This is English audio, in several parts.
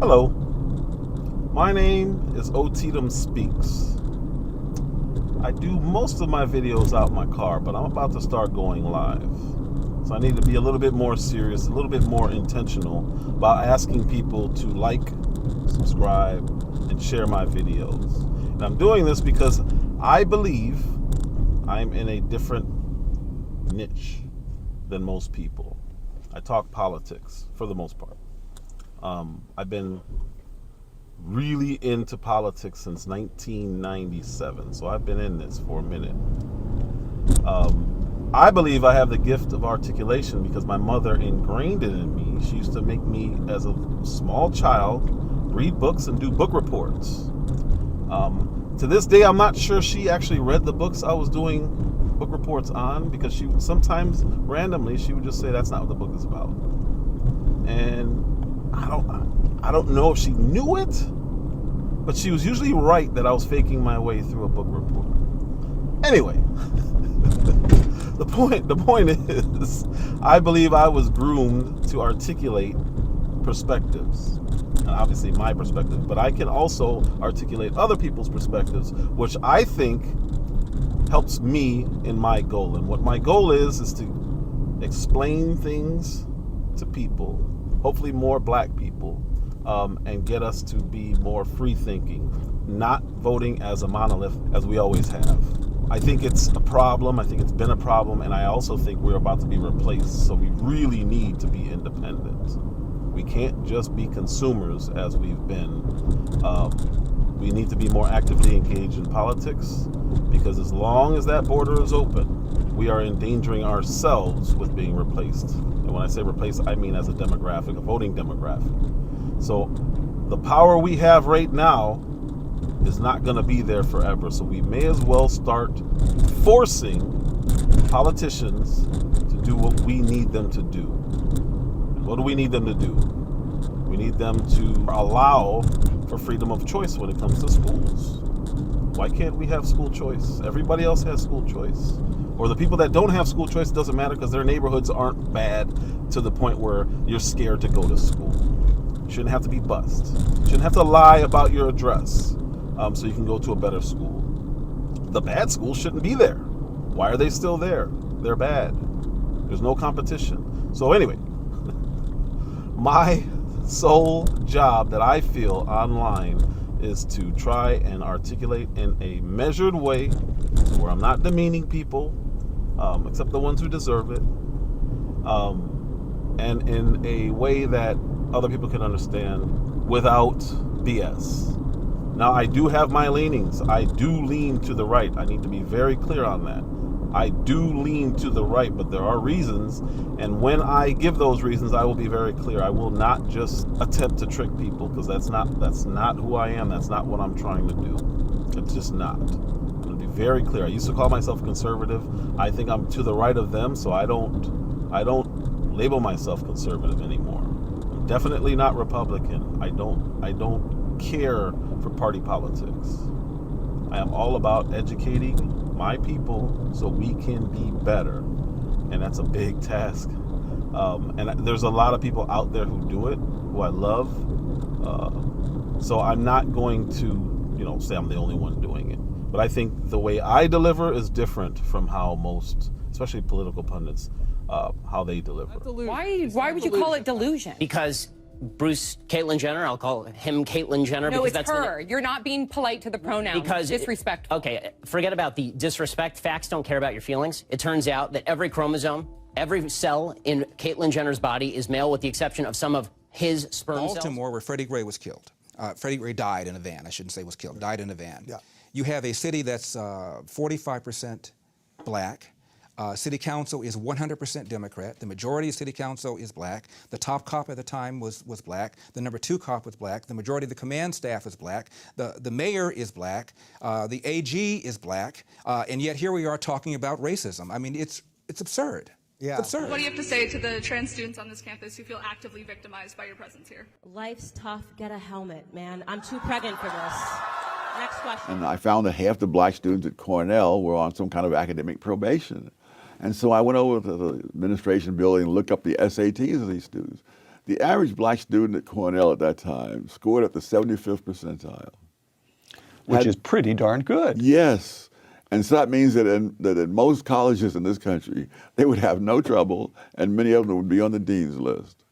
Hello, my name is OtitamSpeaks. I do most of my videos out in my car, but I'm about to start going live. So I need to be a little bit more serious, a little bit more intentional about asking people to like, subscribe, and share my videos. And I'm doing this because I believe I'm in a different niche than most people. I talk politics for the most part. I've been really into politics since 1997, so I've been in this for a minute. I believe I have the gift of articulation because my mother ingrained it in me. She used to make me, as a small child, read books and do book reports. To this day, I'm not sure she actually read the books I was doing book reports on, because she sometimes randomly she would just say that's not what the book is about. And I don't know if she knew it, but she was usually right that I was faking my way through a book report. Anyway, the point is, I believe I was groomed to articulate perspectives. And obviously my perspective, but I can also articulate other people's perspectives, which I think helps me in my goal. And what my goal is to explain things to people, hopefully more black people, and get us to be more free thinking, not voting as a monolith as we always have. I think it's a problem. I think it's been a problem, and I also think we're about to be replaced. So we really need to be independent. We can't just be consumers as we've been. We need to be more actively engaged in politics, because as long as that border is open, we are endangering ourselves with being replaced. And when I say replaced, I mean as a demographic, a voting demographic. So the power we have right now is not going to be there forever. So we may as well start forcing politicians to do what we need them to do. What do we need them to do? We need them to allow for freedom of choice when it comes to schools. Why can't we have school choice? Everybody else has school choice. Or the people that don't have school choice, it doesn't matter because their neighborhoods aren't bad to the point where you're scared to go to school. You shouldn't have to be bused. You shouldn't have to lie about your address so you can go to a better school. The bad schools shouldn't be there. Why are they still there? They're bad. There's no competition. So anyway, my sole job that I feel online is to try and articulate in a measured way where I'm not demeaning people, except the ones who deserve it, and in a way that other people can understand without BS. Now, I do have my leanings. I do lean to the right. I need to be very clear on that. I do lean to the right, but there are reasons, and when I give those reasons, I will be very clear. I will not just attempt to trick people, because that's not who I am. That's not what I'm trying to do. It's just not. I'm going to be very clear. I used to call myself conservative. I think I'm to the right of them, so I don't label myself conservative anymore. I'm definitely not Republican. I don't care for party politics. I am all about educating my people so we can be better, and that's a big task. And there's a lot of people out there who do it, who I love. So I'm not going to, say I'm the only one doing it. But I think the way I deliver is different from how most, especially political pundits, how they deliver. Why would you call it delusion? Because Bruce Caitlyn Jenner, I'll call him Caitlyn Jenner. No, because it's that's her. You're not being polite to the pronouns. Because disrespectful. Okay, forget about the disrespect. Facts don't care about your feelings. It turns out that every chromosome, every cell in Caitlyn Jenner's body is male, with the exception of some of his sperm cells. Baltimore, where Freddie Gray was killed. Freddie Gray died in a van. I shouldn't say was killed. Died in a van. Yeah. You have a city that's 45% black. City council is 100% Democrat. The majority of city council is black. The top cop at the time was black. The number 2 cop was black. The majority of the command staff is black. The mayor is black. The AG is black. And yet here we are talking about racism. I mean, it's absurd. Yeah. It's absurd. What do you have to say to the trans students on this campus who feel actively victimized by your presence here? Life's tough. Get a helmet, man. I'm too pregnant for this. Next question. And I found that half the black students at Cornell were on some kind of academic probation. And so I went over to the administration building and looked up the SATs of these students. The average black student at Cornell at that time scored at the 75th percentile. Which is pretty darn good. Yes. And so that means that in most colleges in this country, they would have no trouble, and many of them would be on the dean's list.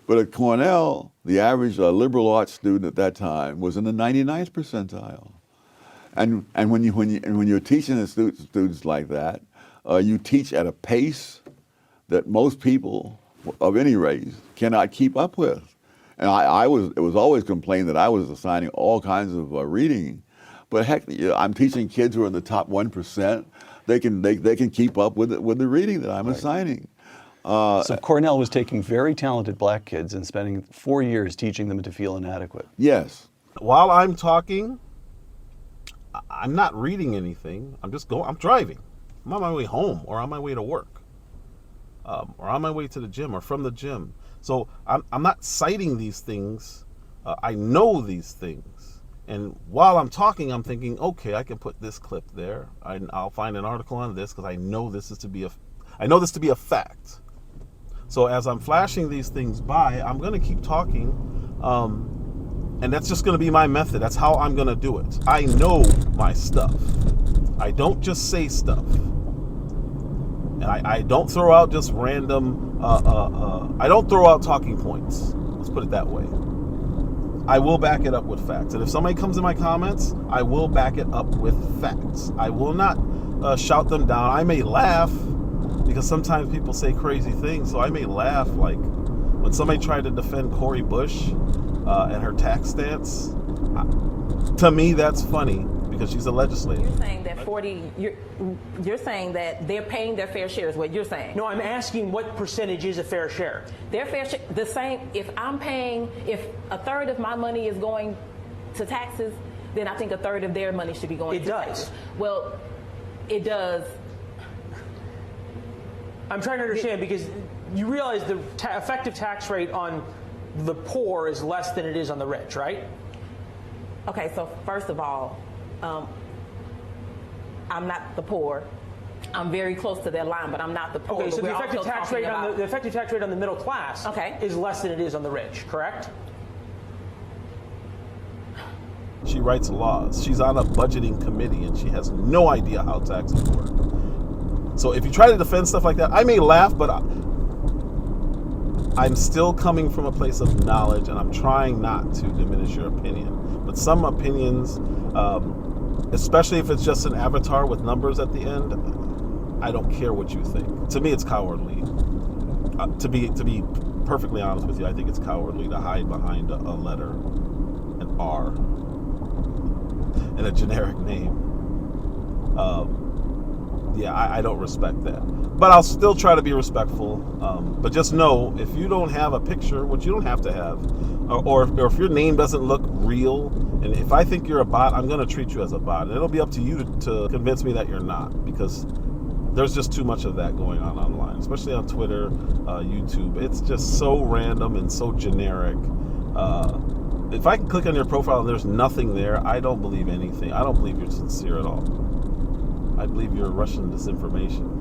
But at Cornell, the average liberal arts student at that time was in the 99th percentile. And when you're teaching the students like that, you teach at a pace that most people of any race cannot keep up with. And it was always complained that I was assigning all kinds of reading, but heck, I'm teaching kids who are in the top 1%. They can keep up with the reading that I'm assigning. So Cornell was taking very talented black kids and spending 4 years teaching them to feel inadequate. Yes. While I'm talking, I'm not reading anything. I'm driving. I'm on my way home or on my way to work. Or on my way to the gym or from the gym. So I'm not citing these things. I know these things. And while I'm talking, I'm thinking, okay, I can put this clip there. I'll find an article on this because I know this to be a fact. So as I'm flashing these things by, I'm going to keep talking. And that's just going to be my method. That's how I'm going to do it. I know my stuff. I don't just say stuff. And I don't throw out just random, I don't throw out talking points. Let's put it that way. I will back it up with facts. And if somebody comes in my comments, I will back it up with facts. I will not shout them down. I may laugh because sometimes people say crazy things. So I may laugh, like when somebody tried to defend Cori Bush and her tax stance. To me, that's funny. Because she's a legislator. You're saying that you're saying that they're paying their fair share is what you're saying. No, I'm asking what percentage is a fair share. Their fair share, the same, if a third of my money is going to taxes, then I think a third of their money should be going to taxes. Well, it does. I'm trying to understand because you realize the effective tax rate on the poor is less than it is on the rich, right? Okay, so first of all, I'm not the poor. I'm very close to that line, but I'm not the poor. Okay, so the effective tax rate on the middle class is less than it is on the rich, correct? She writes laws. She's on a budgeting committee, and she has no idea how taxes work. So if you try to defend stuff like that, I may laugh, but I'm still coming from a place of knowledge, and I'm trying not to diminish your opinion. But some opinions, especially if it's just an avatar with numbers at the end, I don't care what you think. To me, it's cowardly. To be perfectly honest with you, I think it's cowardly to hide behind a letter, an R, and a generic name. I don't respect that. But I'll still try to be respectful. But just know, if you don't have a picture, which you don't have to have, or if your name doesn't look real, and if I think you're a bot, I'm going to treat you as a bot. And it'll be up to you to convince me that you're not, because there's just too much of that going on online, especially on Twitter, YouTube. It's just so random and so generic. If I can click on your profile and there's nothing there, I don't believe anything. I don't believe you're sincere at all. I believe you're Russian disinformation.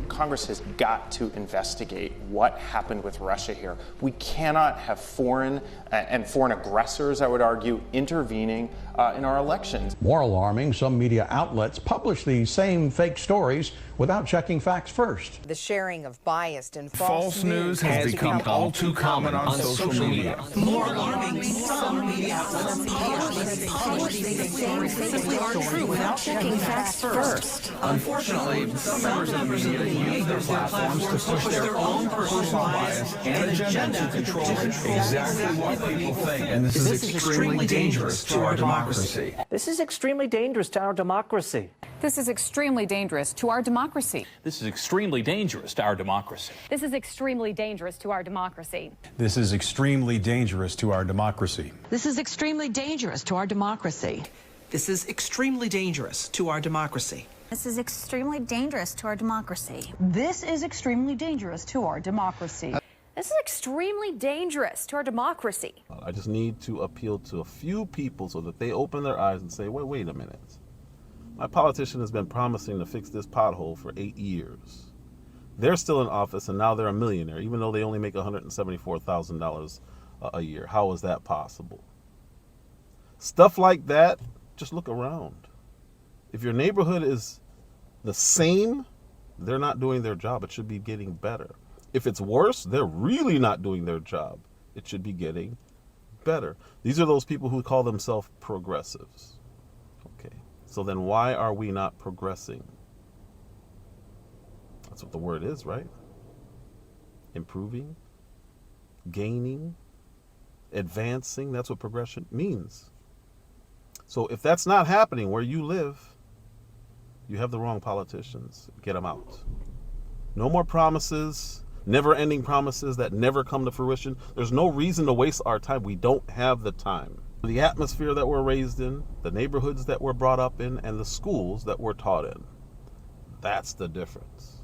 Congress has got to investigate what happened with Russia here. We cannot have foreign aggressors, I would argue, intervening in our elections. More alarming, some media outlets publish these same fake stories without checking facts first. The sharing of biased and false news has become all too common on social media. More alarming, some media outlets publish these same fake stories without checking facts first. Unfortunately, some members of the media use their platforms to push their own personal bias and agenda to control exactly what people think. And this is extremely dangerous to our democracy. This is extremely dangerous to our democracy. This is extremely dangerous to our democracy. This is extremely dangerous to our democracy. This is extremely dangerous to our democracy. This is extremely dangerous to our democracy. This is extremely dangerous to our democracy. This is extremely dangerous to our democracy. This is extremely dangerous to our democracy. This is extremely dangerous to our democracy. This is extremely dangerous to our democracy. I just need to appeal to a few people so that they open their eyes and say, wait a minute. My politician has been promising to fix this pothole for 8 years. They're still in office, and now they're a millionaire, even though they only make $174,000 a year. How is that possible? Stuff like that, just look around. If your neighborhood is the same, they're not doing their job. It should be getting better. If it's worse, they're really not doing their job. It should be getting better. These are those people who call themselves progressives. Okay, so then why are we not progressing? That's what the word is, right? Improving, gaining, advancing. That's what progression means. So if that's not happening where you live, you have the wrong politicians. Get them out. No more promises, never-ending promises that never come to fruition. There's no reason to waste our time. We don't have the time. The atmosphere that we're raised in, the neighborhoods that we're brought up in, and the schools that we're taught in. That's the difference.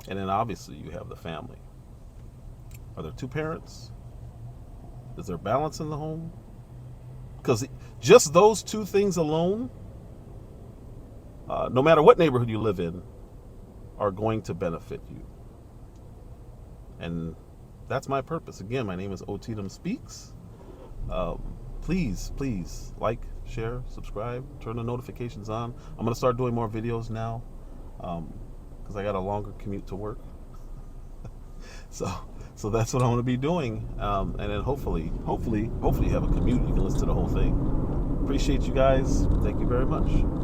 And then obviously you have the family. Are there two parents? Is there balance in the home? Because just those two things alone, no matter what neighborhood you live in, are going to benefit you. And that's my purpose. Again, my name is OtitamSpeaks. Please like, share, subscribe, turn the notifications on. I'm going to start doing more videos now because I got a longer commute to work. So that's what I'm going to be doing. And then hopefully you have a commute. You can listen to the whole thing. Appreciate you guys. Thank you very much.